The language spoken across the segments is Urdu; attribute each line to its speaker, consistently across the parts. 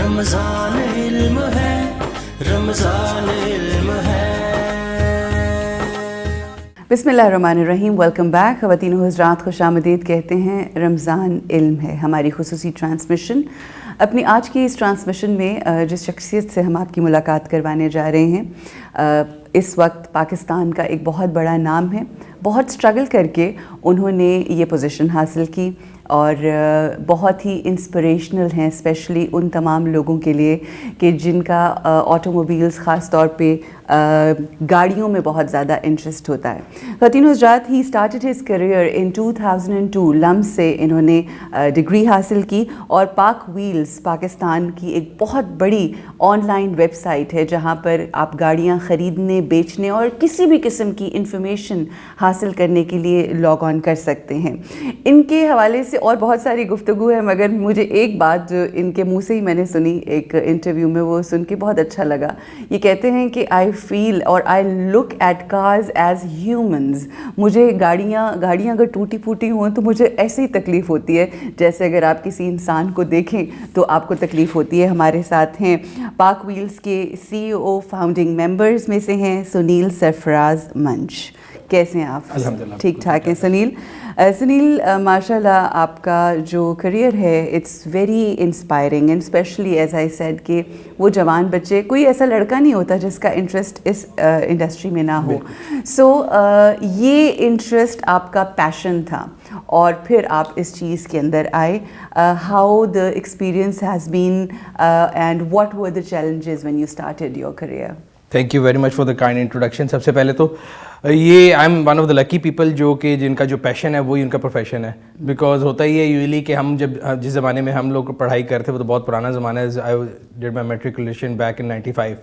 Speaker 1: رمضان علم ہے، رمضان علم ہے۔
Speaker 2: بسم اللہ الرحمن الرحیم، ویلکم بیک۔ خواتین و حضرات خوش آمدید کہتے ہیں۔ رمضان علم ہے ہماری خصوصی ٹرانسمیشن۔ اپنی آج کی اس ٹرانسمیشن میں جس شخصیت سے ہم آپ کی ملاقات کروانے جا رہے ہیں، اس وقت پاکستان کا ایک بہت بڑا نام ہے۔ بہت اسٹرگل کر کے انہوں نے یہ پوزیشن حاصل کی اور بہت ہی انسپریشنل ہیں، اسپیشلی ان تمام لوگوں کے لیے کہ جن کا آٹو موبیلز خاص طور پہ گاڑیوں میں بہت زیادہ انٹرسٹ ہوتا ہے۔ خواتین و حضرات، ہی اسٹارٹڈ ہز کریئر ان 2002۔ لمز سے انہوں نے ڈگری حاصل کی اور پاک ویلز پاکستان کی ایک بہت بڑی آن لائن ویب سائٹ ہے جہاں پر آپ گاڑیاں خریدنے، بیچنے اور کسی بھی قسم کی انفارمیشن حاصل کرنے کے لیے لاگ آن کر سکتے ہیں۔ ان کے حوالے سے اور بہت ساری گفتگو ہے، مگر مجھے ایک بات جو ان کے منہ سے ہی میں نے سنی ایک انٹرویو میں، وہ سن کے بہت اچھا لگا۔ یہ کہتے ہیں کہ آئی فیل اور I look at cars as humans. مجھے گاڑیاں اگر ٹوٹی پھوٹی ہوں تو مجھے ایسے ہی تکلیف ہوتی ہے جیسے اگر آپ کسی انسان کو دیکھیں تو آپ کو تکلیف ہوتی ہے۔ ہمارے ساتھ ہیں پاک ویلز کے CEO فاؤنڈنگ ممبرز میں سے ہیں سنیل سرفراز منچ۔ کیسے ہیں آپ؟
Speaker 3: الحمدللہ
Speaker 2: ٹھیک ٹھاک ہیں سنیل، ماشاء اللہ آپ کا جو کریئر ہے it's very inspiring, and especially as I said کہ وہ جوان بچے، کوئی ایسا لڑکا نہیں ہوتا جس کا انٹرسٹ اس انڈسٹری میں نہ ہو۔ سو یہ انٹرسٹ آپ کا پیشن تھا اور پھر آپ اس چیز کے اندر آئے۔ How the experience has been and what were the challenges when you started your career?
Speaker 3: Thank you very much for the kind introduction. سب سے پہلے تو یہ I am one of the lucky people جو کہ جن کا جو پیشن ہے وہی ان کا پروفیشن ہے۔ بیکاز ہوتا ہی ہے یوزلی کہ ہم جس زمانے میں ہم لوگ پڑھائی کرتے وہ تو بہت پرانا زمانہ ہے۔ آئی did my matriculation back in 95،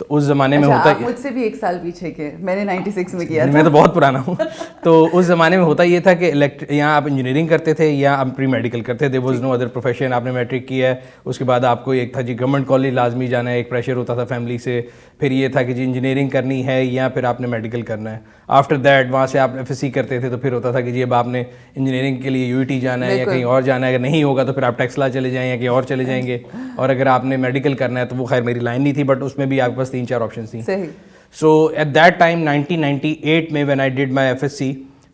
Speaker 3: تو اس زمانے میں ہوتا
Speaker 2: مجھ سے بھی ایک سال پیچھے کے، میں نے 96 میں کیا تھا۔
Speaker 3: میں تو بہت پرانا ہوں۔ تو اس زمانے میں ہوتا یہ تھا کہ یہاں آپ انجینئرنگ کرتے تھے یا آپ پری میڈیکل کرتے تھے، واز نو ادر پروفیشن۔ آپ نے میٹرک کیا ہے، اس کے بعد آپ کو ایک تھا جی گورنمنٹ کالج لازمی جانا ہے، ایک پریشر ہوتا تھا فیملی سے، پھر یہ تھا کہ جی انجینئرنگ کرنی ہے یا پھر آپ نے میڈیکل کرنا ہے۔ آفٹر دیٹ وہاں سے آپ FSC کرتے تھے تو پھر ہوتا تھا کہ جی اب آپ نے انجینئرنگ کے لیے UET جانا ہے یا کہیں اور جانا ہے، اگر نہیں ہوگا تو پھر آپ ٹیکسلا چلے جائیں یا کہیں اور چلے جائیں گے، اور اگر آپ نے میڈیکل کرنا ہے تو وہ خیر میری لائن نہیں تھی، بٹ اس میں بھی آپ کے پاس 3-4 آپشنس تھیں۔ سو ایٹ دیٹ ٹائم 1998 میں when I did my FSC،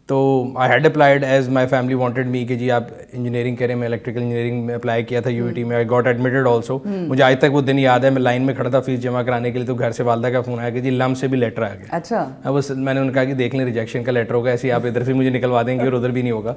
Speaker 3: تو I had applied as my family wanted me کہ جی آپ انجینئرنگ کریں۔ میں الیکٹریکل انجینئرنگ میں اپلائی کیا تھا UET میں، آئی گاٹ ایڈمیٹڈ آلسو۔ مجھے آج تک وہ دن یاد ہے، میں لائن میں کھڑا تھا فیس جمع کرانے کے لیے، تو گھر سے والدہ کا فون آیا کہ جی لم سے بھی لیٹر آ گیا۔
Speaker 2: اچھا،
Speaker 3: میں نے انہوں نے کہا کہ دیکھ لیں ریجیکشن کا لیٹر ہوگا، ایسے ہی آپ ادھر سے مجھے نکلوا دیں گے اور ادھر بھی نہیں ہوگا۔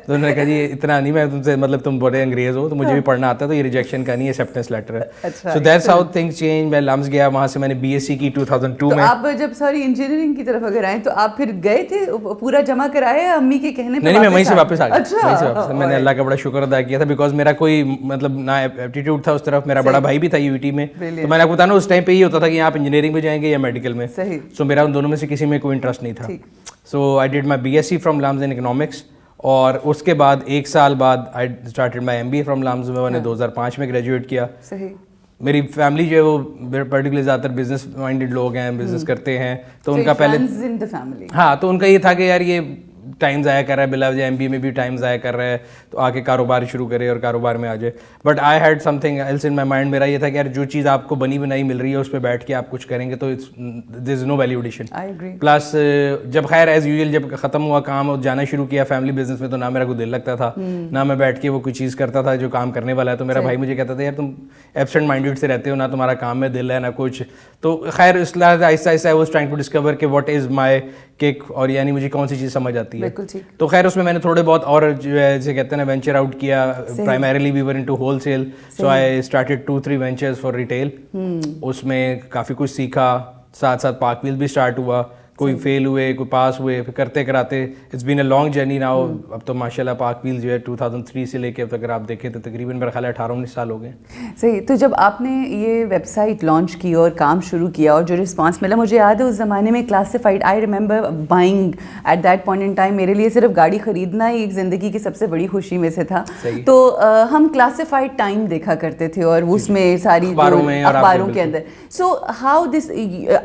Speaker 3: تو انہوں نے کہا جی اتنا نہیں، میں تم سے مطلب تم بڑے انگریز ہو تو مجھے بھی پڑھنا آتا ہے، تو یہ ریجیکشن کا نہیں، ایکسیپٹنس لیٹر ہے۔ So that's how things change. میں لمز گیا، وہاں سے میں نے BSc کی 2002 میں۔
Speaker 2: آپ جب انجینئرنگ کی طرف اگر آئیں تو آپ پھر گئے تھے پورا جمع کرایا امی کے کہنے پہ؟
Speaker 3: نہیں، میں وہیں سے واپس آ گیا، وہیں سے واپس۔ میں نے اللہ کا بڑا شکر ادا کیا تھا، بیکاز میرا کوئی مطلب نہ ایپٹیٹیوڈ تھا اس طرف۔ میرا بڑا بھائی بھی تھا UET میں، تو میں نے آپ کو بتانا اس ٹائم پہ یہ ہوتا تھا کہ آپ انجینئرنگ میں جائیں گے یا میڈیکل میں۔ سو میرا ان دونوں میں سے کسی میں کوئی انٹرسٹ نہیں تھا۔ So I did my BSc from LUMS in economics, اور اس کے بعد 1 سال بعد I started my MBA from LUMS, میں نے 2005 میں گریجویٹ کیا۔ میری فیملی جو ہے وہ پرٹیکولرلی زیادہ تر بزنس مائنڈیڈ لوگ ہیں، بزنس کرتے ہیں، تو ان کا پہلے ہاں تو ان کا یہ تھا کہ یار یہ ٹائم ضائع کر رہا ہے، بلا وجہ MBA میں بھی ٹائم ضائع کر رہا ہے، تو آ کے کاروبار شروع کرے اور کاروبار میں آ جائے۔ But I had something else in my mind. میرا یہ تھا کہ یار جو چیز آپ کو بنی بنائی مل رہی ہے اس پہ بیٹھ کے آپ کچھ کریں گے تو دیر is no value addition. Plus جب خیر ایز یوزل جب ختم ہوا کام اور جانا شروع کیا فیملی بزنس میں، تو نہ میرا کوئی دل لگتا تھا، نہ میں بیٹھ کے وہ کوئی چیز کرتا تھا جو کام کرنے والا ہے۔ تو میرا بھائی مجھے کہتا تھا یار تم ایبسینٹ مائنڈیڈ سے رہتے ہو، نہ تمہارا کام میں دل ہے نہ کچھ۔ تو خیر اس لحاظ آہستہ آہستہ I was trying to discover کہ واٹ از مائی کک، اور یعنی مجھے کون سی چیز سمجھ آتی ہے۔ تو خیر اس میں نے تھوڑے بہت اور جو ہے جسے کہتے ہیں نا وینچر آؤٹ کیا۔ Primarily we were into wholesale, so I started 2-3 ventures for retail. اس میں کافی کچھ سیکھا، ساتھ ساتھ پاک ویل بھی اسٹارٹ ہوا، کوئی فیل ہوئے کوئی پاس ہوئے، پھر کرتے کراتے it's been a long journey now. اب تو ماشاء اللہ پاک ویل جو ہے 2003 سے لے کے اب تک اگر آپ دیکھیں تو تقریباً میرا خیال ہے 18-19 سال ہو گئے۔
Speaker 2: صحیح۔ تو جب آپ نے یہ ویب سائٹ لانچ کی اور کام شروع کیا اور جو رسپانس ملا، مجھے یاد ہے اس زمانے میں classified, I remember buying at that point in time, میرے لیے صرف گاڑی خریدنا ہی ایک زندگی کی سب سے بڑی خوشی میں سے تھا۔ تو ہم کلاسیفائڈ ٹائم دیکھا کرتے تھے اور اس میں ساری اخباروں کے اندر۔ So how this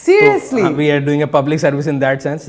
Speaker 2: Seriously?
Speaker 3: So, we are doing a public service in that sense.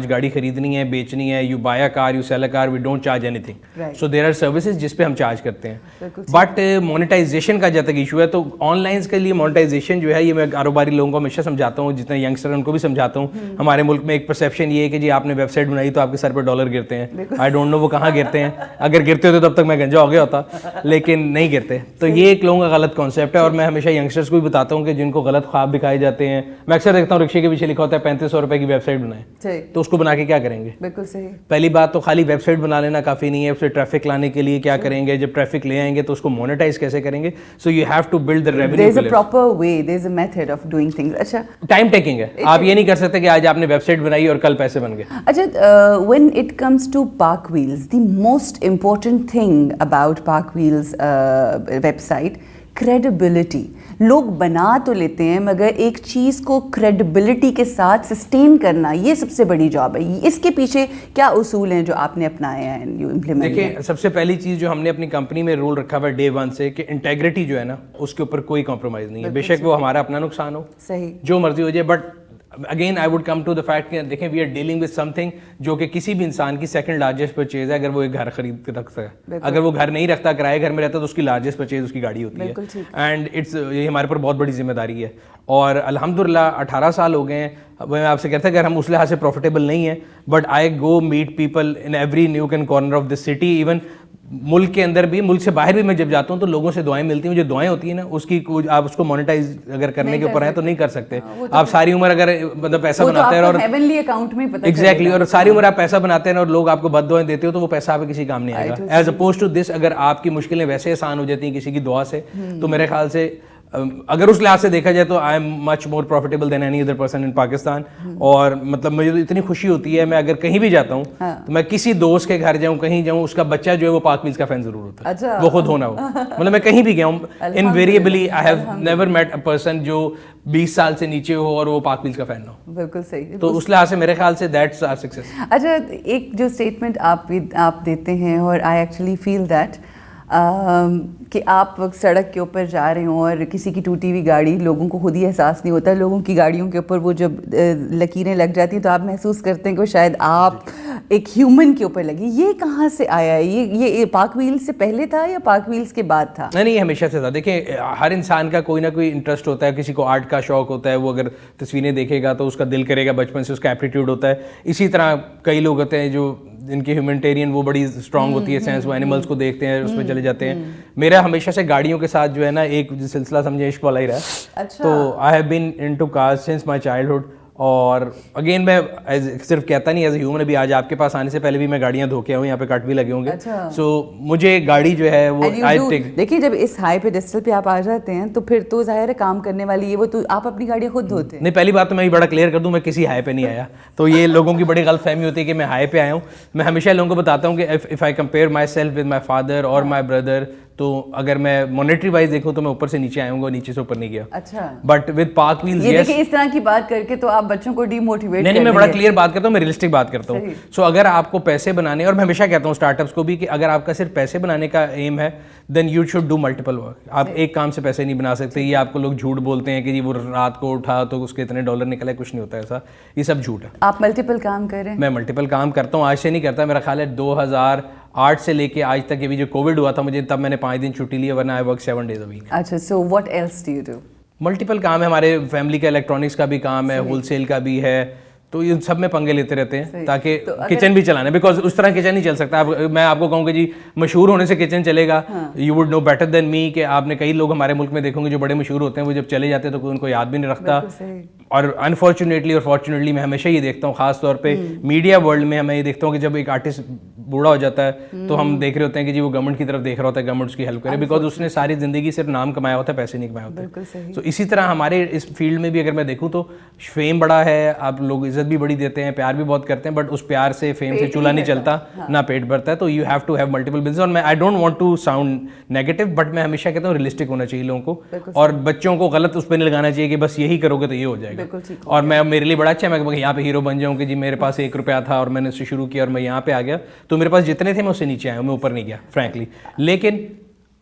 Speaker 3: آج گاڑی خریدنی ہے, بیچنی ہے, you buy a car, you sell a car, we don't charge anything. So there are services جس پہ ہم چارج کرتے ہیں. بٹ مونیٹائزیشن کا جب تک ایشو ہے تو آن لائنس کے لیے مونیٹائزیشن جو ہے یہ میں کاروباری لوگوں کو ہمیشہ سمجھاتا ہوں, جتنے ینگسٹر ان کو بھی سمجھاتا ہوں. ہمارے ملک میں ایک پرسیپشن یہ ہے کہ جی آپ نے ویب سائٹ بنائی تو آپ کے سر پہ ڈالر گرتے ہیں. آئی ڈونٹ نو وہ کہاں گرتے ہیں, اگر گرتے ہوتے تب تک میں گنجا ہو گیا ہوتا, لیکن نہیں گرتے. تو یہ ایک لوگوں کا غلط کانسیپٹ ہے, اور میں ہمیشہ ینگسٹرس کو بھی بتاتا ہوں کہ جن کو غلط خواب دکھائے جاتے ہیں. میں اکثر دیکھتا ہوں رکشے کے پیچھے لکھا ہوتا ہے 3500 روپے کی ویب سائٹ بنائیں, تو اس کو بنا کے کیا کریں گے؟
Speaker 2: بالکل صحیح.
Speaker 3: پہلی بات تو خالی ویب سائٹ بنا لینا کافی نہیں ہے, اس سے ٹریفک لانے کے لیے کیا کریں گے, جب ٹریفک لے آئیں گے تو اس کو مونیٹائز کیسے کریں گے. So you have to build the revenue.
Speaker 2: There is a proper way, there is a method of doing things. اچھا,
Speaker 3: ٹائم ٹیکنگ ہے, آپ یہ نہیں کر سکتے کہ آج آپ نے ویب سائٹ بنائی اور کل پیسے بن گئے.
Speaker 2: اچھا, when it comes to Park Wheels, the most important thing about Park Wheels website, credibility. لوگ بنا تو لیتے ہیں مگر ایک چیز کو کریڈیبلٹی کے ساتھ سسٹین کرنا یہ سب سے بڑی جاب ہے. اس کے پیچھے کیا اصول ہیں جو آپ نے اپنائے ہیں, یو امپلیمنٹ؟
Speaker 3: دیکھیں, سب سے پہلی چیز جو ہم نے اپنی کمپنی میں رول رکھا ہوا ہے ڈے ون سے کہ انٹیگریٹی جو ہے نا اس کے اوپر کوئی کمپرومائز نہیں ہے. بے شک وہ ہمارا اپنا نقصان ہو,
Speaker 2: صحیح,
Speaker 3: جو مرضی ہو جائے, but again I would come to the fact کہ دیکھیں we are dealing with something جو کہ کسی بھی انسان کی سیکنڈ لارجسٹ پرچیز ہے. اگر وہ ایک گھر خرید کے رکھتا ہے, اگر وہ گھر نہیں رکھتا, کرائے گھر میں رہتا, تو اس کی لارجسٹ پرچیز اس کی گاڑی ہوتی ہے. اینڈ اٹس یہ ہمارے پر بہت بڑی ذمہ داری ہے. اور الحمدللہ 18 سال ہو گئے ہیں. میں آپ سے کہتا ہوں کہ ہم اس لحاظ سے پروفیٹیبل نہیں ہیں, but I go meet people in every nook and corner of this city. Even ملک کے اندر بھی, ملک سے باہر بھی میں جب جاتا ہوں تو لوگوں سے دعائیں ملتی ہیں. جو دعائیں ہوتی ہیں نا اس کی آپ اس کو مونیٹائز اگر کرنے کے اوپر ہیں تو نہیں کر سکتے. آپ ساری عمر اگر مطلب پیسہ بناتے ہیں اور
Speaker 2: ہیونلی اکاؤنٹ میں پتہ
Speaker 3: ایگزیکٹلی, اور ساری عمر آپ پیسہ بناتے ہیں اور لوگ آپ کو بد دعائیں دیتے ہو تو وہ پیسہ آپ کسی کام نہیں آئے گا. ایز اپوز ٹو دس, اگر آپ کی مشکلیں ویسے آسان ہو جاتی ہیں کسی کی دعا سے, تو میرے خیال سے اگر اس لحاظ سے دیکھا جائے تو I am much more profitable than any other person in Pakistan. اور مطلب مجھے تو اتنی خوشی ہوتی ہے, میں اگر کہیں بھی جاتا ہوں تو میں کسی دوست کے گھر جاؤں, کہیں جاؤں, اس کا بچہ جو ہے وہ پارک ویلز کا فین ضرور ہوتا ہے, وہ خود ہونا ہو. مطلب میں کہیں بھی گیا ہوں, invariably I have never met a person جو 20 سال سے نیچے ہو اور وہ پارک ویلز کا فین ہو.
Speaker 2: بالکل صحیح.
Speaker 3: تو اس لحاظ سے میرے خیال سے دیٹس آور سکسیس.
Speaker 2: اچھا, ایک جو اسٹیٹمنٹ آپ دیتے ہیں, اور آئی ایکچولی فیل دیٹ کہ آپ سڑک کے اوپر جا رہے ہوں اور کسی کی ٹوٹی ہوئی گاڑی, لوگوں کو خود ہی احساس نہیں ہوتا, لوگوں کی گاڑیوں کے اوپر وہ جب لکیریں لگ جاتی ہیں تو آپ محسوس کرتے ہیں کہ وہ شاید آپ ایک ہیومن کے اوپر لگی. یہ کہاں سے آیا ہے؟ یہ پارک ویلز سے پہلے تھا یا پارک ویلز کے بعد تھا؟
Speaker 3: نہیں, یہ ہمیشہ سے تھا. دیکھیں, ہر انسان کا کوئی نہ کوئی انٹرسٹ ہوتا ہے. کسی کو آرٹ کا شوق ہوتا ہے, وہ اگر تصویریں دیکھے گا تو اس کا دل کرے گا, بچپن سے اس کا ایپٹیٹیوڈ ہوتا ہے. اسی طرح کئی لوگ ہوتے ہیں جو جن کی ہیومنٹیرین وہ بڑی اسٹرانگ ہوتی ہے سینس, وہ اینیملس کو دیکھتے ہیں, اس میں چلے جاتے ہیں. میرا ہمیشہ سے گاڑیوں کے ساتھ جو ہے نا ایک سلسلہ سمجھے عشق والا ہی رہا. تو I have been into cars since my childhood. اور اگین میں صرف کہتا نہیں, ایز اے ہیومن, ابھی آج آپ کے پاس آنے سے پہلے بھی میں گاڑیاں دھو کے آؤں, یہاں پہ کٹ بھی لگے ہوں گے. سو مجھے گاڑی جو ہے وہ
Speaker 2: دیکھیے, جب اس ہائی پیڈسٹل پہ آپ آ جاتے ہیں تو پھر تو ظاہر ہے کام کرنے والی یہ وہ تو آپ اپنی گاڑیاں خود دھوتے ہیں.
Speaker 3: نہیں, پہلی بات تو میں بڑا کلیئر کر دوں, میں کسی ہائی پہ نہیں آیا. تو یہ لوگوں کی بڑی غلط فہمی ہوتی ہے کہ میں ہائی پہ آیا ہوں. میں ہمیشہ لوگوں کو بتاتا ہوں کہ if I compare my self with my father اور مائی بردر, تو اگر میں مانیٹری وائز دیکھوں تو میں اوپر سے نیچے آیا ہوں گا, نیچے سے اوپر نہیں گیا.
Speaker 2: اچھا,
Speaker 3: بٹ ود پارک ویلز
Speaker 2: یہ دیکھیں اس طرح کی بات کر کے تو آپ بچوں کو ڈی موٹیویٹ.
Speaker 3: نہیں, میں بڑا کلیئر بات کرتا ہوں, میں ریئلسٹک بات کرتا ہوں. سو اگر آپ کو پیسے بنانے, اور میں ہمیشہ کہتا ہوں اسٹارٹ اپس کو بھی کہ اگر آپ کا صرف پیسے بنانے کا ایم ہے then you should do multiple work. آپ ایک کام سے پیسے نہیں بنا سکتے. یہ آپ کو لوگ جھوٹ بولتے ہیں کہ جی وہ رات کو اٹھا تو اس کے اتنے ڈالر نکلے, کچھ نہیں ہوتا ایسا, یہ سب جھوٹ ہے.
Speaker 2: آپ ملٹیپل کام کر رہے ہیں؟
Speaker 3: میں ملٹیپل کام کرتا ہوں, آج سے نہیں کرتا. میرا خیال ہے 2008 سے لے کے آج تک, ابھی جو کووڈ ہوا تھا مجھے, تب میں نے 5 دن چھٹی لی, ورنہ I work 7 days a week.
Speaker 2: اچھا, so what else do you do?
Speaker 3: Multiple کام ہے ہمارے فیملی کا, الیکٹرانکس کا بھی کام ہے, ہول سیل کا بھی ہے, تو ان سب میں پنگے لیتے رہتے ہیں تاکہ کچن بھی چلانا, بیکاز اس طرح کچن نہیں چل سکتا. میں آپ کو کہوں کہ جی مشہور ہونے سے کچن چلے گا, you would know better than me, کہ آپ نے کئی لوگ ہمارے ملک میں دیکھوں گے جو بڑے مشہور ہوتے ہیں, وہ جب چلے جاتے ہیں تو کوئی ان کو یاد بھی نہیں رکھتا. اور انفارچونیٹلی اور فارچونیٹلی میں ہمیشہ یہ دیکھتا ہوں, خاص طور پہ میڈیا ورلڈ میں ہمیں یہ دیکھتا ہوں کہ جب ایک آرٹسٹ بوڑھا ہو جاتا ہے تو ہم دیکھ رہے ہوتے ہیں کہ جی وہ گورنمنٹ کی طرف دیکھ رہا ہوتا ہے, گورنمنٹ اس کی ہیلپ کرے, بیکاز اس نے ساری زندگی صرف نام کمایا ہوتا ہے, پیسے نہیں کمائے ہوتے. تو اسی طرح ہمارے اس فیلڈ میں بھی اگر میں دیکھوں تو فیم بڑا ہے, آپ لوگ عزت بھی بڑی دیتے ہیں, پیار بھی بہت کرتے ہیں, بٹ اس پیار سے, فیم سے چولہا نہیں چلتا, نہ پیٹ بھرتا ہے. تو you have to have multiple business. اور میں I don't want to sound negative, but میں ہمیشہ کہتا ہوں ریئلسٹک ہونا چاہیے لوگوں کو, اور بچوں کو غلط اس پہ نہیں لگانا چاہیے کہ بس یہی کرو گے تو یہ ہو جائے گا. اور میں میرے لیے بڑا اچھا ہے میں یہاں پہ ہیرو بن جاؤں کہ جی میرے پاس 1 روپیہ تھا اور میں نے اس سے شروع کیا اور میں یہاں پہ آ گیا, تو میرے پاس جتنے تھے میں اس سے نیچے آیا ہوں, میں اوپر نہیں گیا فرینکلی. لیکن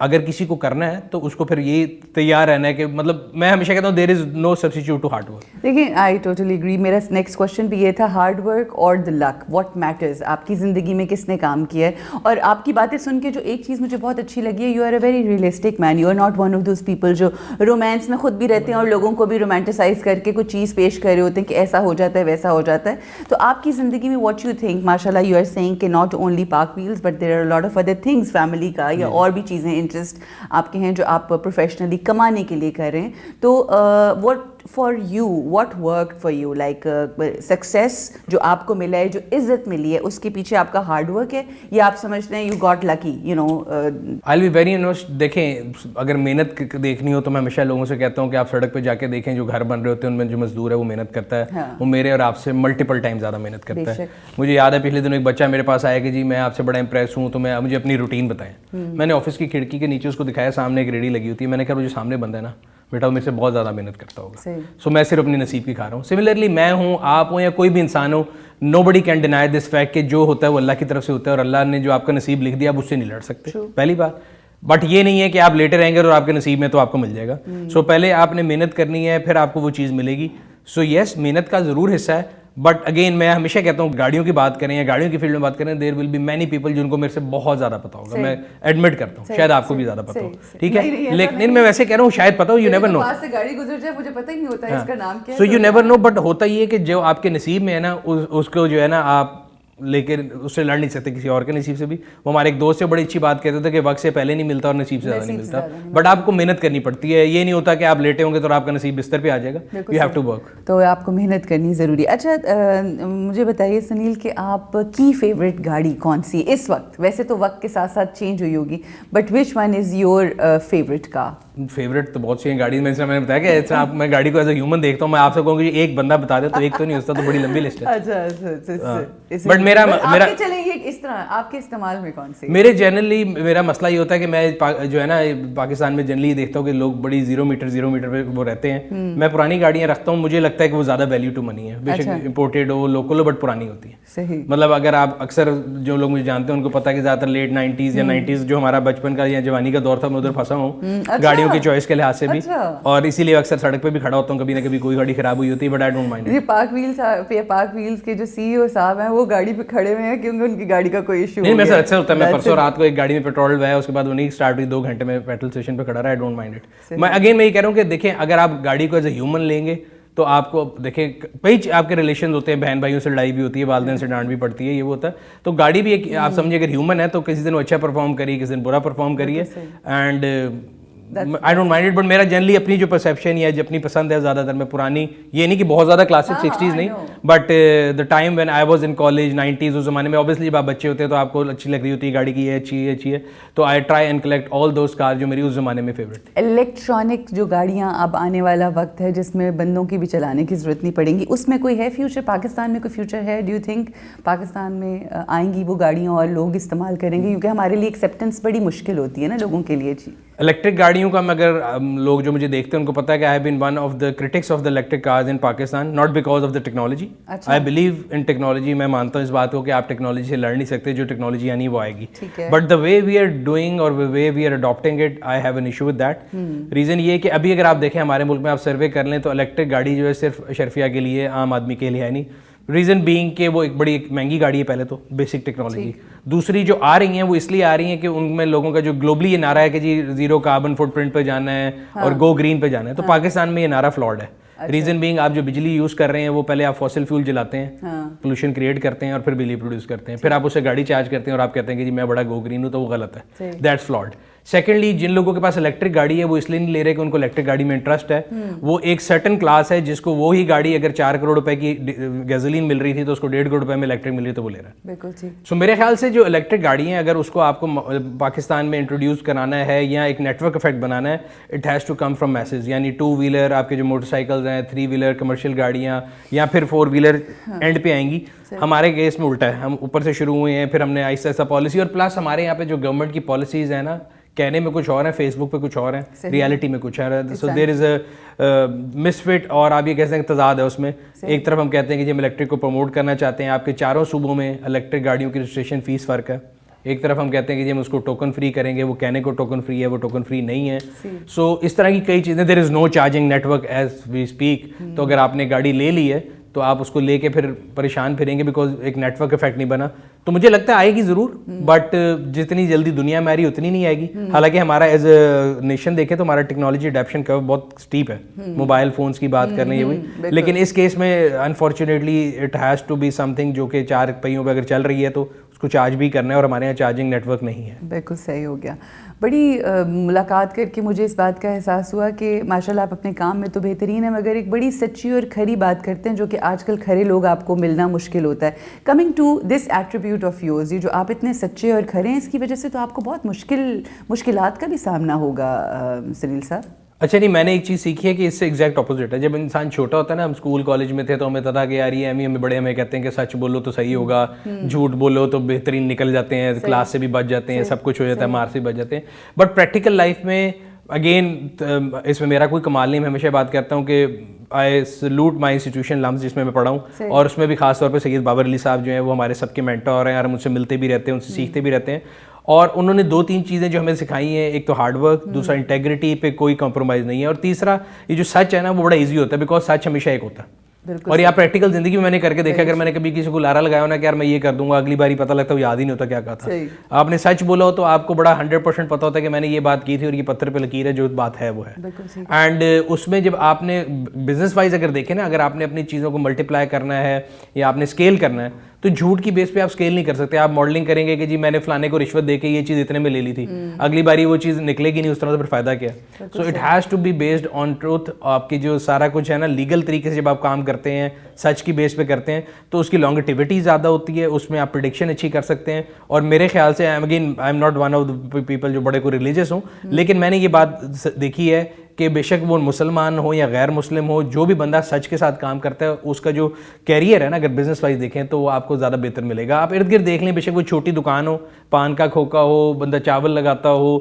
Speaker 3: اگر کسی کو کرنا ہے تو اس کو پھر یہ تیار رہنا ہے کہ مطلب میں ہمیشہ کہتا ہوں دیر is know substitute to hard work.
Speaker 2: دیکھیں آئی ٹوٹلی اگری. میرا نیکسٹ کوشچن بھی یہ تھا, ہارڈ ورک اور دا لک, واٹ میٹرز, آپ کی زندگی میں کس نے کام کیا ہے. اور آپ کی باتیں سن کے جو ایک چیز مجھے بہت اچھی لگی ہے, you are a very realistic man, you are not one of those people جو رومانس میں خود بھی رہتے ہیں اور لوگوں کو بھی رومانٹیسائز کر کے کچھ چیز پیش کر رہے ہوتے ہیں کہ ایسا ہو جاتا ہے ویسا ہو جاتا ہے. تو آپ کی زندگی میں واٹ یو تھنک, ماشاء اللہ یو آر سیئنگ کہ not only PakWheels but there are lot of other things, family کا یا اور بھی چیزیں انٹرسٹ آپ کے ہیں جو آپ پروفیشنلی کمانے کے لیے کر رہے ہیں. تو what for you, what work for you, like success جو آپ کو ملا ہے, جو عزت ملی ہے, اس کے پیچھے آپ کا ہارڈ ورک ہے یا آپ سمجھتے ہیں you got lucky, you know.
Speaker 3: I will be very honest. دیکھیں اگر محنت دیکھنی ہو تو میں ہمیشہ لوگوں سے کہتا ہوں کہ آپ سڑک پہ جا کے دیکھیں جو گھر بن رہے ہوتے ہیں ان میں جو مزدور ہے وہ محنت کرتا ہے, وہ میرے اور آپ سے ملٹیپل ٹائم زیادہ محنت کرتا ہے. مجھے یاد ہے پچھلے دنوں ایک بچہ میرے پاس آیا کہ جی میں آپ سے بڑا امپریس ہوں تو مجھے اپنی روٹین بتائیں. میں نے آفس کی کھڑکی کے نیچے اس کو دکھایا, سامنے ایک ریڈی لگی ہوتی ہے. میں نے کہا وہ جو سامنے بندہ ہے نا بیٹا وہ میرے سے بہت زیادہ محنت کرتا ہوگا, سو میں صرف اپنی نصیب کی کھا رہا ہوں. سملرلی میں ہوں, آپ ہوں یا کوئی بھی انسان ہو, نو بڈی کین ڈینائی دس فیکٹ کہ جو ہوتا ہے وہ اللہ کی طرف سے ہوتا ہے اور اللہ نے جو آپ کا نصیب لکھ دیا آپ اس سے نہیں لڑ سکتے, پہلی بات. بٹ یہ نہیں ہے کہ آپ لیٹے رہیں گے اور آپ کے نصیب میں تو آپ کو مل جائے گا. سو پہلے آپ نے محنت کرنی ہے, پھر آپ کو وہ چیز ملے گی. سو یس محنت کا ضرور حصہ ہے, بٹ اگین میں ہمیشہ کہتا ہوں گاڑیوں کی بات کریں یا گاڑیوں کی فیلڈ میں بات کریں, دیر ول بی مینی پیپل جن کو میرے سے بہت زیادہ پتا ہوگا. میں ایڈمٹ کرتا ہوں شاید آپ کو بھی زیادہ پتا ہو, ٹھیک ہے, لیکن میں ویسے کہہ رہا ہوں شاید پتا ہو, یو نیور نو.
Speaker 2: گاڑی گزر جائے مجھے پتہ ہی نہیں ہوتا اس کا نام کیا ہے.
Speaker 3: So you never know, but ہوتا یہ ہے کہ جو آپ کے نصیب میں ہے نا اس کو جو ہے نا آپ لے کے اس سے لڑ نہیں سکتے کسی اور کے نصیب سے بھی. وہ ہمارے ایک دوست سے بڑی اچھی بات کہتے تھے کہ وقت سے پہلے نہیں ملتا اور نصیب سے زیادہ نہیں ملتا, بٹ آپ کو محنت کرنی پڑتی ہے. یہ نہیں ہوتا کہ آپ لیٹے ہوں گے تو آپ کا نصیب بستر پہ آ جائے گا. You have to work.
Speaker 2: تو آپ کو محنت کرنی ضروری ہے. اچھا مجھے بتائیے سنیل کہ آپ کی فیوریٹ گاڑی کون سی ہے اس وقت؟ ویسے تو وقت کے ساتھ ساتھ چینج ہوئی ہوگی, but which one is your favourite car?
Speaker 3: Favourite تو بہت سی ہیں گاڑی میں نے بتایا کہ ایسا میں گاڑی کو ایز اے ہیومن دیکھتا ہوں. میں آپ سے کہوں کہ ایک بندہ بتا دے تو ایک تو نہیں ہوتا, تو بڑی لمبی لسٹ ہے.
Speaker 2: اچھا
Speaker 3: بٹ میرا
Speaker 2: چلیں یہ اس طرح آپ کے استعمال میں کون سی؟
Speaker 3: میرے جنرلی میرا مسئلہ یہ ہوتا ہے کہ میں جو ہے نا پاکستان میں جنرلی دیکھتا ہوں کہ لوگ بڑی زیرو میٹر پہ وہ رہتے ہیں. میں پرانی گاڑیاں رکھتا ہوں, مجھے لگتا ہے کہ وہ زیادہ ویلیو ٹو منی ہے. بے شک imported who local who but پرانی ہوتی ہے.
Speaker 2: صحیح.
Speaker 3: مطلب اگر آپ اکثر جو لوگ مجھے جانتے ہیں ان کو پتا ہے کہ زیادہ تر لیٹ 90s یا 90s جو ہمارا بچپن کا یا جوانی کا دور تھا میں ادھر پھنسا ہوں گاڑیوں کی چوائس کے لحاظ سے بھی, اور اسی لیے اکثر سڑک پہ بھی کھڑا ہوتا ہوں کبھی نہ کبھی کوئی گاڑی خراب ہوئی ہوتی ہے, بٹ آئی ڈونٹ مائنڈ.
Speaker 2: یہ پاک ویلز کے جو سی ای او صاحب ہیں وہ گاڑی پہ کھڑے ہوئے ہیں کیونکہ ان کی گاڑی کا کوئی ایشو
Speaker 3: نہیں. میرے ساتھ اکثر ہوتا ہے, میں پرسوں رات کو ایک گاڑی میں پیٹرول ڈلوایا, اس کے بعد وہ نہیں اسٹارٹ ہوئی, 2 گھنٹے میں پیٹرول اسٹیشن پہ کھڑا رہا. I don't mind it. میں اگین میں یہ کہہ رہا ہوں کہ دیکھیں اگر آپ گاڑی کو ایز اے ہیومن لیں گے تو آپ کو دیکھیں کئی آپ کے ریلیشنز ہوتے ہیں, بہن بھائیوں سے لڑائی بھی ہوتی ہے, والدین سے ڈانٹ بھی پڑتی ہے, یہ وہ ہوتا ہے. تو گاڑی بھی ایک آپ سمجھیں اگر ہیومن ہے تو کسی دن وہ اچھا پرفارم کریے, کسی دن برا پرفارم کریے, and I don't mind it. But میرا جنرلی اپنی جو پرسیپشن یا جو اپنی پسند ہے زیادہ تر میں پرانی, یہ نہیں کہ بہت زیادہ کلاسک 60s نہیں, but the time when I was in college 90s اس زمانے میں اوبیسلی جب آپ بچے ہوتے ہیں تو آپ کو اچھی لگ رہی ہوتی ہے گاڑی کی, یہ اچھی ہے, تو I try and collect all those car جو میری اس زمانے میں فیوریٹ.
Speaker 2: الیکٹرانک جو گاڑیاں اب آنے والا وقت ہے جس میں بندوں کی بھی چلانے کی ضرورت نہیں پڑیں گی, اس میں کوئی ہے فیوچر؟ پاکستان میں کوئی فیوچر ہے؟ ڈو یو تھنک پاکستان میں آئیں گی وہ گاڑیاں اور لوگ استعمال کریں گے؟ کیونکہ ہمارے لیے ایکسیپٹنس بڑی مشکل ہوتی ہے نا لوگوں کے لیے. جی
Speaker 3: الیکٹرک گاڑیوں کا اگر لوگ جو مجھے دیکھتے ہیں ان کو پتا ہے کہ I have been one of the critics of the electric cars in Pakistan, not because of the technology. I believe in technology. میں مانتا ہوں اس بات کو کہ آپ ٹیکنالوجی سے لڑ نہیں سکتے, جو ٹیکنالوجی آنی وہ آئے گی, but the way we are doing اور way we are adapting it I have an issue with that. Reason یہ ہے کہ ابھی اگر آپ دیکھیں ہمارے ملک میں آپ سروے کر لیں تو الیکٹرک گاڑی جو ہے صرف اشرفیہ کے لیے, عام آدمی کے لیے ہے نہیں. ریزن بینگ کہ وہ ایک بڑی مہنگی گاڑی ہے پہلے تو, بیسک ٹیکنالوجی. دوسری جو آ رہی ہیں وہ اس لیے آ رہی ہیں کہ ان میں لوگوں کا جو گلوبلی یہ نعرہ ہے کہ جی زیرو کاربن فٹ پرنٹ پہ جانا ہے اور گو گرین پہ جانا ہے, تو پاکستان میں یہ نعرہ فلاڈ ہے. ریزن بینگ آپ جو بجلی یوز کر رہے ہیں وہ پہلے آپ فاسل فیول جلاتے ہیں, پولوشن کریٹ کرتے ہیں اور پھر بجلی پروڈیوس کرتے ہیں, پھر آپ اسے گاڑی چارج کرتے ہیں اور آپ کہتے ہیں کہ جی میں بڑا گو گرین ہوں, تو وہ غلط ہے. That's flawed. سیکنڈلی جن لوگوں کے پاس الیکٹرک گاڑی ہے وہ اس لیے نہیں لے رہے کہ ان کو الیکٹرک گاڑی میں انٹرسٹ ہے, وہ ایک سرٹن کلاس ہے جس کو وہی گاڑی اگر 4 کروڑ روپے کی گیزولین مل رہی تھی تو اس کو 1.5 کروڑ روپے میں الیکٹرک مل رہی تو وہ لے رہا ہے.
Speaker 2: بالکل ٹھیک.
Speaker 3: سو میرے خیال سے جو الیکٹرک گاڑی ہیں اگر اس کو آپ کو پاکستان میں انٹروڈیوس کرانا ہے یا ایک نیٹ ورک افیکٹ بنانا ہے, it has to come from masses. یعنی 2 ویلر آپ کے جو موٹر سائیکلز ہیں, 3 ویلر کمرشل گاڑیاں, یا پھر 4 ویلر اینڈ پہ آئیں گی. ہمارے کیس میں الٹا ہے, ہم اوپر سے شروع ہوئے ہیں, پھر ہم نے آہستہ آہستہ پالیسی, اور پلس ہمارے یہاں پہ جو گورنمنٹ کی پالیسیز ہیں نا, کہنے میں کچھ اور ہیں, فیس بک پہ کچھ اور ہیں, ریالٹی میں کچھ اور ہے. سو دیر از اے مس فٹ, اور آپ یہ کہہ سکتے ہیں تضاد ہے اس میں. ایک طرف ہم کہتے ہیں کہ جی ہم الیکٹرک کو پروموٹ کرنا چاہتے ہیں, آپ کے 4 صوبوں میں الیکٹرک گاڑیوں کی رجسٹریشن فیس فرق ہے, ایک طرف ہم کہتے ہیں کہ جی ہم اس کو ٹوکن فری کریں گے, وہ کہنے کو ٹوکن فری ہے, وہ ٹوکن فری نہیں ہے. سو اس طرح کی کئی چیزیں, there is no charging network as we speak. تو اگر آپ نے گاڑی لے لی ہے تو آپ اس کو لے کے پھر پریشان پھریں گے بیکاز ایک نیٹ ورک افیکٹ نہیں بنا. تو مجھے لگتا ہے آئے گی ضرور, بٹ جتنی جلدی دنیا میں آ رہی اتنی نہیں آئے گی. حالانکہ ہمارا ایز اے نیشن دیکھیں تو ہمارا ٹیکنالوجی اڈیپشن کا بہت اسٹیپ ہے, موبائل فونس کی بات کرنے یہ ہوئی. لیکن اس کیس میں unfortunately it has to be something جو کہ 4 پہیوں پہ اگر چل رہی ہے تو اس کو چارج بھی کرنا ہے, اور ہمارے یہاں چارجنگ نیٹ ورک نہیں ہے.
Speaker 2: بالکل صحیح ہو گیا. بڑی ملاقات کر کے مجھے اس بات کا احساس ہوا کہ ماشاءاللہ آپ اپنے کام میں تو بہترین ہیں, مگر ایک بڑی سچی اور کھری بات کرتے ہیں جو کہ آج کل کھرے لوگ آپ کو ملنا مشکل ہوتا ہے. Coming to this attribute of yours, یہ جو آپ اتنے سچے اور کھرے ہیں, اس کی وجہ سے تو آپ کو بہت مشکلات کا بھی سامنا ہوگا سلیل صاحب.
Speaker 3: اچھا نہیں, میں نے ایک چیز سیکھی ہے کہ اس سے ایگزیکٹ اپوزٹ ہے. جب انسان چھوٹا ہوتا ہے نا, ہم اسکول کالج میں تھے تو ہمیں تھا کہ یار یہ ہمیں بڑے ہمیں کہتے ہیں کہ سچ بولو تو صحیح ہوگا, جھوٹ بولو تو بہترین نکل جاتے ہیں, کلاس سے بھی بچ جاتے ہیں, سب کچھ ہو جاتا ہے, مار سے بھی بچ جاتے ہیں. بٹ پریکٹیکل لائف میں اگین اس میں میرا کوئی کمال نہیں, میں ہمیشہ بات کرتا ہوں کہ آئی سلوٹ مائی انسٹیٹیوشن لمز جس میں میں پڑھا ہوں, اور اس میں بھی خاص طور پہ سید بابر علی صاحب جو ہیں وہ ہمارے سب کے مینٹور ہیں, اور ہم ان سے ملتے بھی رہتے ہیں, ان سے سیکھتے بھی رہتے ہیں. اور انہوں نے 2-3 چیزیں جو ہمیں سکھائی ہیں, ایک تو ہارڈ ورک, دوسرا انٹیگریٹی پہ کوئی کمپرومائز نہیں ہے, اور تیسرا یہ جو سچ ہے نا وہ بڑا ایزی ہوتا ہے بیکاز سچ ہمیشہ ایک ہوتا ہے. اور یہ پریکٹیکل زندگی میں نے کر کے دیکھا, اگر میں نے کبھی کسی کو لارا لگایا ہو نا کہ یار میں یہ کر دوں گا, اگلی باری پتہ لگتا ہے وہ یاد ہی نہیں ہوتا کیا کہا تھا. آپ نے سچ بولا ہو تو آپ کو بڑا 100% پتہ ہوتا ہے کہ میں نے یہ بات کی تھی اور یہ پتھر پہ لکیر ہے, جو بات ہے وہ ہے. اینڈ اس میں جب آپ نے بزنس وائز اگر دیکھیں نا, اگر آپ نے اپنی چیزوں کو ملٹیپلائی کرنا ہے یا آپ نے اسکیل کرنا ہے تو جھوٹ کی بیس پہ آپ اسکیل نہیں کر سکتے. آپ ماڈلنگ کریں گے کہ جی میں نے فلانے کو رشوت دے کے یہ چیز اتنے میں لے لی تھی, اگلی باری وہ چیز نکلے گی نہیں اس طرح, تو پھر فائدہ کیا. So it has to be based on truth. آپ کی جو سارا کچھ ہے نا لیگل طریقے سے جب آپ کام کرتے ہیں, سچ کی بیس پہ کرتے ہیں, تو اس کی لانگیٹیوٹی زیادہ ہوتی ہے, اس میں آپ پریڈکشن اچھی کر سکتے ہیں. اور میرے خیال سے again I am not one of the people جو بڑے کوئی ریلیجیس ہوں, لیکن میں نے یہ بات دیکھی ہے کہ بے شک وہ مسلمان ہو یا غیر مسلم ہو, جو بھی بندہ سچ کے ساتھ کام کرتا ہے اس کا جو کیریئر ہے نا, اگر بزنس وائز دیکھیں تو وہ آپ کو زیادہ بہتر ملے گا. آپ ارد گرد دیکھ لیں, بے شک وہ چھوٹی دکان ہو, پان کا کھوکا ہو, بندہ چاول لگاتا ہو,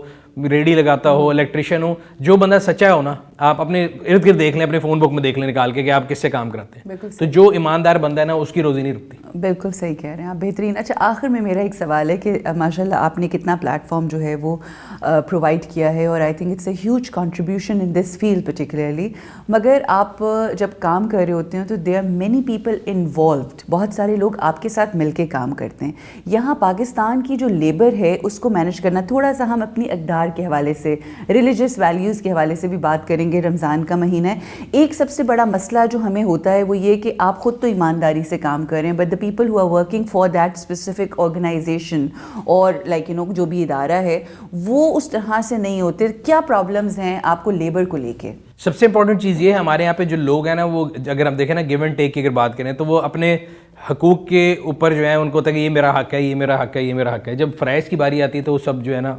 Speaker 3: ریڈی لگاتا ہو, الیکٹریشین ہو, جو بندہ سچا ہو نا, آپ اپنے ارد گرد دیکھ لیں, اپنے فون بک میں دیکھ لیں نکال کے کہ آپ کس سے کام کراتے ہیں, تو جو ایماندار بندہ ہے نا اس کی روزی نہیں رکتی.
Speaker 2: بالکل صحیح کہہ رہے ہیں آپ, بہترین. اچھا آخر میں میرا ایک سوال ہے کہ ماشاءاللہ آپ نے کتنا پلیٹ فارم جو ہے وہ پرووائڈ کیا ہے, اور I think it's a huge contribution in this field particularly, مگر آپ جب کام کر رہے ہوتے ہیں تو there are many people involved, بہت سارے لوگ آپ کے ساتھ مل کے کام کرتے ہیں. یہاں پاکستان کی جو لیبر ہے اس کو مینیج کرنا, تھوڑا سا ہم اپنی اقدار کے حوالے سے, ریلیجیس ویلیوز کے حوالے سے بھی بات کریں گے. رمضان کا مہینہ ہے, ایک سب سے بڑا مسئلہ جو ہمیں ہوتا ہے وہ یہ کہ آپ خود تو ایمانداری سے کام کر رہے ہیں, but the people who are working for that specific organization اور لائک جو بھی ادارہ ہے وہ اس طرح سے نہیں ہوتے. کیا پرابلمز ہیں آپ کو لیبر کو لے کے؟
Speaker 3: سب سے امپورٹنٹ چیز یہ ہے, ہمارے یہاں پہ جو لوگ ہیں نا, وہ اگر ہم دیکھیں نا گیو اینڈ ٹیک کی اگر بات کریں تو وہ اپنے حقوق کے اوپر جو ہے ان کو ہوتا ہے کہ یہ میرا حق ہے, یہ میرا حق ہے, یہ میرا حق ہے. جب فرائض کی باری آتی ہے تو وہ سب جو ہے نا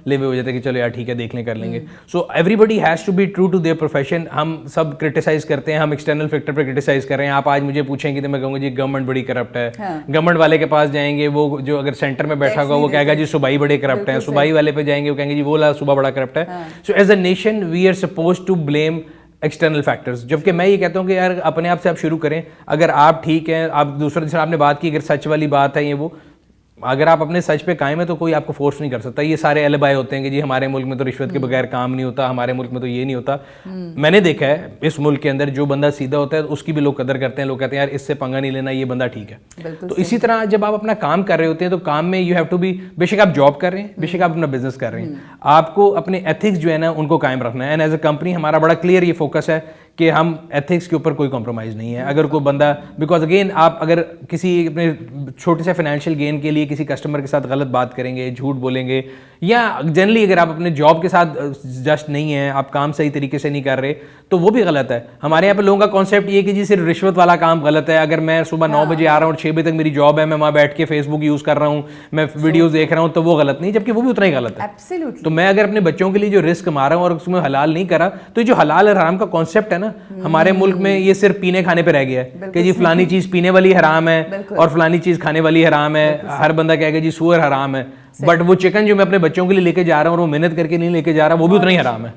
Speaker 3: لیوے ہو جاتے ہیں کہ چلو یار ٹھیک ہے دیکھ لیں کر لیں گے. So everybody has to be true to their profession. ہم سب کرٹیسائز کرتے ہیں, ہم ایکسٹرنل فیکٹر پہ کرٹیسائز کر رہے ہیں. آپ آج مجھے پوچھیں گے تو میں کہوں گا جی گورنمنٹ بڑی کرپٹ ہے. گورنمنٹ والے کے پاس جائیں گے, وہ جو اگر سینٹر میں بیٹھا ہوگا وہ کہے گا جی صوبائی بڑے کرپٹ ہیں. صوبائی والے پہ جائیں گے وہ کہیں گے جی وہ صوبہ بڑا کرپٹ ہے. So as a nation we are suppose to blame external factors, جبکہ میں یہ کہتا ہوں کہ یار اپنے آپ سے آپ شروع کریں. اگر آپ ٹھیک ہیں, آپ دوسرے جیسے آپ نے بات کی اگر سچ والی بات ہے, یہ وہ اگر آپ اپنے سچ پہ قائم ہے تو کوئی آپ کو فورس نہیں کر سکتا. یہ سارے البائے ہوتے ہیں کہ جی ہمارے ملک میں تو رشوت کے بغیر کام نہیں ہوتا, ہمارے ملک میں تو یہ نہیں ہوتا. میں نے دیکھا ہے اس ملک کے اندر جو بندہ سیدھا ہوتا ہے اس کی بھی لوگ قدر کرتے ہیں. لوگ کہتے ہیں یار اس سے پنگا نہیں لینا, یہ بندہ ٹھیک ہے. تو اسی طرح جب آپ اپنا کام کر رہے ہوتے ہیں تو کام میں یو ہیو ٹو بی, بے شک آپ جاب کر رہے ہیں, بے شک آپ اپنا بزنس کر رہے ہیں, آپ کو اپنے ایتھکس جو ہے نا ان کو قائم رکھنا ہے. اینڈ ایز اے کمپنی ہمارا بڑا کلیئر یہ فوکس ہے کہ ہم ایتھکس کے اوپر کوئی کمپرومائز نہیں ہے. اگر کوئی بندہ, بیکاز اگین آپ اگر کسی اپنے چھوٹے سے فائنینشیل گین کے لیے کسی کسٹمر کے ساتھ غلط بات کریں گے, جھوٹ بولیں گے, یا جنرلی اگر آپ اپنے جاب کے ساتھ جسٹ نہیں ہیں, آپ کام صحیح طریقے سے نہیں کر رہے, تو وہ بھی غلط ہے. ہمارے یہاں پہ لوگوں کا کانسیپٹ یہ کہ جی صرف رشوت والا کام غلط ہے. اگر میں صبح 9 بجے آ رہا ہوں اور 6 بجے تک میری جاب ہے, میں وہاں بیٹھ کے فیس بک یوز کر رہا ہوں, میں ویڈیوز دیکھ رہا ہوں, تو وہ غلط نہیں, جبکہ وہ بھی اتنا ہی غلط ہے. تو میں اگر اپنے بچوں کے لیے جو رسک مارا ہوں اور اس میں حلال نہیں کرا, تو یہ جو حلال اور حرام کا کانسیپٹ ہے نا ہمارے ملک میں, یہ صرف پینے کھانے پہ رہ گیا ہے کہ جی فلانی چیز پینے والی حرام ہے اور فلانی چیز کھانے والی حرام ہے. ہر بندہ کہے گا جی سور حرام ہے. بٹ وہ چکن جو میں اپنے بچوں کے لیے لے کے جا رہا ہوں اور وہ محنت کر کے نہیں لے کے جا رہا وہ بھی اتنا ہی حرام ہے.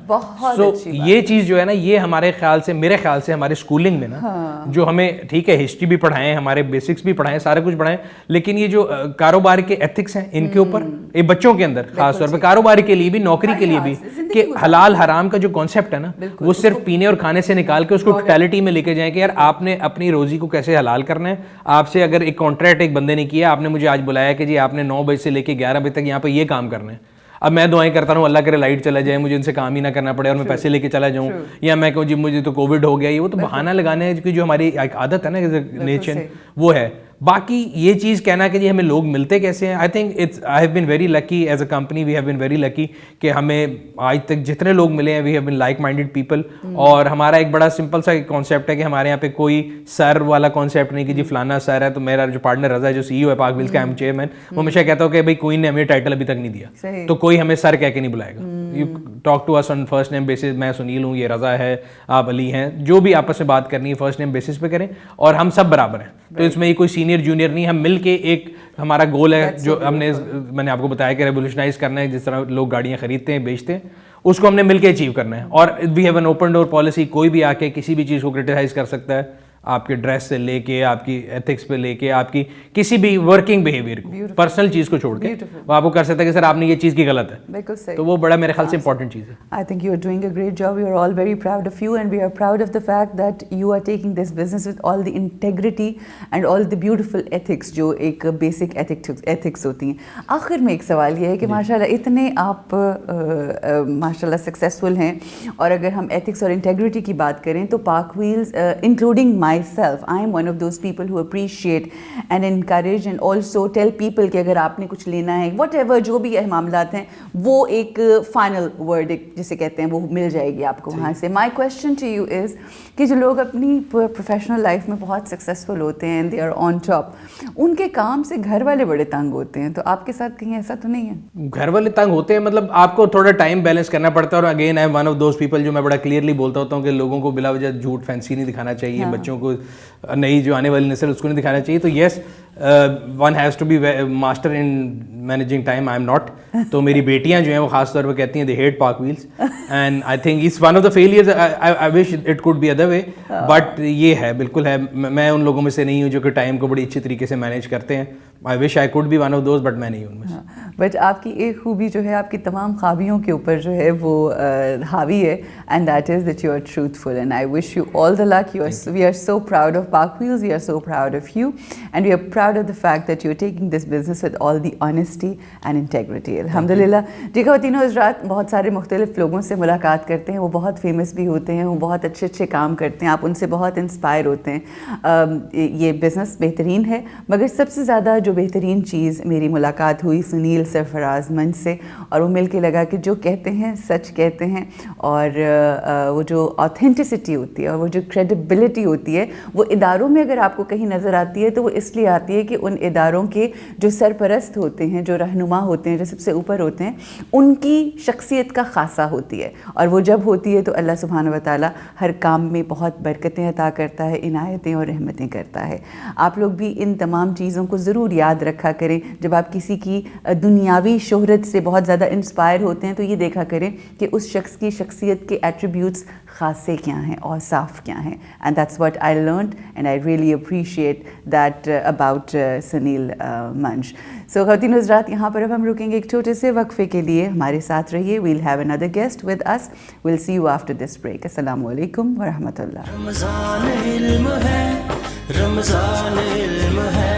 Speaker 3: سو یہ چیز جو ہے نا یہ ہمارے خیال سے میرے خیال سے ہمارے اسکولنگ میں نا جو ہمیں ٹھیک ہے ہسٹری بھی پڑھائیں ہمارے بیسکس بھی پڑھائیں سارا کچھ پڑھائیں لیکن یہ جو کاروبار کے ایتھکس ہیں ان کے اوپر یہ بچوں کے اندر خاص طور پہ کاروبار کے لیے بھی نوکری کے لیے بھی کہ حلال حرام کا جو کانسیپٹ ہے نا وہ صرف پینے اور کھانے سے نکال کے اس کو ٹوٹیلٹی میں لے کے جائیں کہ یار آپ نے اپنی روزی کو کیسے حلال کرنا ہے. آپ سے اگر ایک کانٹریکٹ ایک بندے نے کیا آپ نے مجھے آج بلایا کہ جی آپ نے 9 بجے سے لے کے 11 بجے تک یہاں پہ یہ کام کرنا ہے. اب میں دعائیں کرتا ہوں اللہ کرے لائٹ چلا جائے مجھے ان سے کام ہی نہ کرنا پڑے اور میں پیسے لے کے چلا جاؤں یا میں کہوں جی مجھے تو کووڈ ہو گیا یہ وہ تو بہانہ لگانے کی جو ہماری ایک عادت ہے نا نیچر وہ ہے. باقی یہ چیز کہنا کہ جی ہمیں لوگ ملتے کیسے ہیں I think I have been very lucky as a company we have been very lucky کہ ہمیں آج تک جتنے لوگ ملے ہیں we have been like minded people. اور ہمارا ایک بڑا سمپل سا کانسیپٹ ہے کہ ہمارے یہاں پہ کوئی سر والا کانسیپٹ نہیں کہ جی فلانا سر ہے. تو میرا جو پارٹنر رضا ہے جو CEO ہے پاک ویلز کا ایم چیئرمین وہ ہمیشہ کہتا ہوں کہ بھائی کوئی نے ہمیں ٹائٹل ابھی تک نہیں دیا تو کوئی ہمیں سر کہہ کے نہیں بلائے گا. You talk to us on first name basis میں سنیل ہوں یہ رضا ہے آپ علی ہیں جو بھی آپس میں بات کرنی ہے فرسٹ نیم بیسس پہ کریں اور ہم سب برابر ہیں. تو اس میں یہ کوئی سینئر جونیئر نہیں ہم مل کے ایک ہمارا گول ہے جو ہم نے میں نے آپ کو بتایا کہ ریولیوشنائز کرنا ہے. جس طرح لوگ گاڑیاں خریدتے ہیں بیچتے ہیں اس کو ہم نے مل کے اچیو کرنا ہے. اور we have an open door policy کوئی بھی آ کے کسی بھی چیز کو کرٹیسائز کر سکتا ہے آپ کے ڈریس سے لے کے آپ کی ایتھکس پہ لے کے آپ کی کسی بھی ورکنگ بیہیویئر کو پرسنل چیز کو چھوڑ کے وہ آپ کو کر سکتا ہے کہ سر آپ نے یہ چیز کی غلط ہے.
Speaker 2: بالکل صحیح.
Speaker 3: تو وہ بڑا میرے خیال سے امپورٹنٹ چیز ہے.
Speaker 2: I think you are doing a great job. We are all very proud of you and we are proud of the fact that you are taking this business with all the integrity and all the beautiful ethics جو ایک بیسک ethics ہوتی ہیں. آخر میں ایک سوال یہ ہے کہ ماشاءاللہ اتنے آپ ماشاءاللہ سکسیزفل ہیں اور اگر ہم ethics اور integrity کی بات کریں تو پاک Wales including myself I am one of those people who appreciate and encourage and also tell people کہ اگر آپ نے کچھ لینا ہے whatever جو بھی معاملات ہیں وہ ایک فائنل ورڈ جسے کہتے ہیں وہ مل جائے گی آپ کو وہاں سے. My question to you is کہ جو لوگ اپنی پروفیشنل لائف میں بہت سکسیزفل ہوتے ہیں they are on top ان کے کام سے گھر والے بڑے تنگ ہوتے ہیں. تو آپ کے ساتھ کہیں ایسا تو نہیں ہے؟
Speaker 3: گھر والے تنگ ہوتے ہیں مطلب آپ کو تھوڑا ٹائم بیلنس کرنا پڑتا ہے. اور again I am one of those people جو میں بڑا کلیئرلی بولتا ہوتا ہوں کہ لوگوں کو بلا وجہ جھوٹ فینسی نہیں دکھانا چاہیے. بچوں کو نئی جو آنے والی نسل اس کو نہیں دکھانا چاہیے. تو yes one has to be master in managing time. I am not. تو میری بیٹیاں جو ہیں وہ خاص طور پہ کہتی ہیں they hate PakWheels and I think it's one of the failures. I wish it could be other way but یہ ہے بالکل ہے. میں ان لوگوں میں سے نہیں ہوں جو کہ ٹائم کو بڑی اچھی طریقے سے مینیج کرتے ہیں. I wish I could be one of those but میں نہیں ہوں ان میں سے.
Speaker 2: بٹ آپ کی ایک خوبی جو ہے آپ کی تمام خوابیوں کے اوپر جو ہے وہ حاوی ہے and that is that you are truthful and I wish you all the luck. We are so proud of PakWheels. We are so proud of you and we are proud of the fact that you are taking this business with all the honesty and integrity. الحمد للہ. جی خواتین و حضرات بہت سارے مختلف لوگوں سے ملاقات کرتے ہیں وہ بہت فیمس بھی ہوتے ہیں وہ بہت اچھے اچھے کام کرتے ہیں آپ ان سے بہت انسپائر ہوتے ہیں. یہ بزنس بہترین ہے مگر سب سے زیادہ جو بہترین چیز میری ملاقات ہوئی سنیل سرفراز منچ سے اور وہ مل کے لگا کہ جو کہتے ہیں سچ کہتے ہیں اور وہ جو آتھینٹسٹی ہوتی ہے اور وہ جو کریڈیبلٹی ہوتی ہے وہ اداروں میں اگر آپ کو کہیں نظر آتی ہے تو وہ اس لیے آتی ہے کہ ان اداروں کے جو سرپرست ہوتے ہیں جو رہنما ہوتے ہیں جو سب سے اوپر ہوتے ہیں ان کی شخصیت کا خاصہ ہوتی ہے اور وہ جب ہوتی ہے تو اللہ سبحانہ و تعالیٰ ہر کام میں بہت برکتیں عطا کرتا ہے عنایتیں اور رحمتیں کرتا ہے. آپ لوگ بھی ان تمام چیزوں کو ضرور یاد رکھا کریں. جب آپ کسی کی دنیاوی شہرت سے بہت زیادہ انسپائر ہوتے ہیں تو یہ دیکھا کریں کہ اس شخص کی شخصیت کے ایٹریبیوٹس خاصے کیا ہیں اور صاف کیا ہیں. And that's what I learned and I really appreciate that about Sunil منچ. سو خواتین حضرات یہاں پر اب ہم رکیں گے ایک چھوٹے سے وقفے کے لیے. ہمارے ساتھ رہیے. We'll have another guest with us. We'll see you after this break. السلام علیکم ورحمۃ اللہ.
Speaker 1: رمضان علم ہے رمضان علم ہے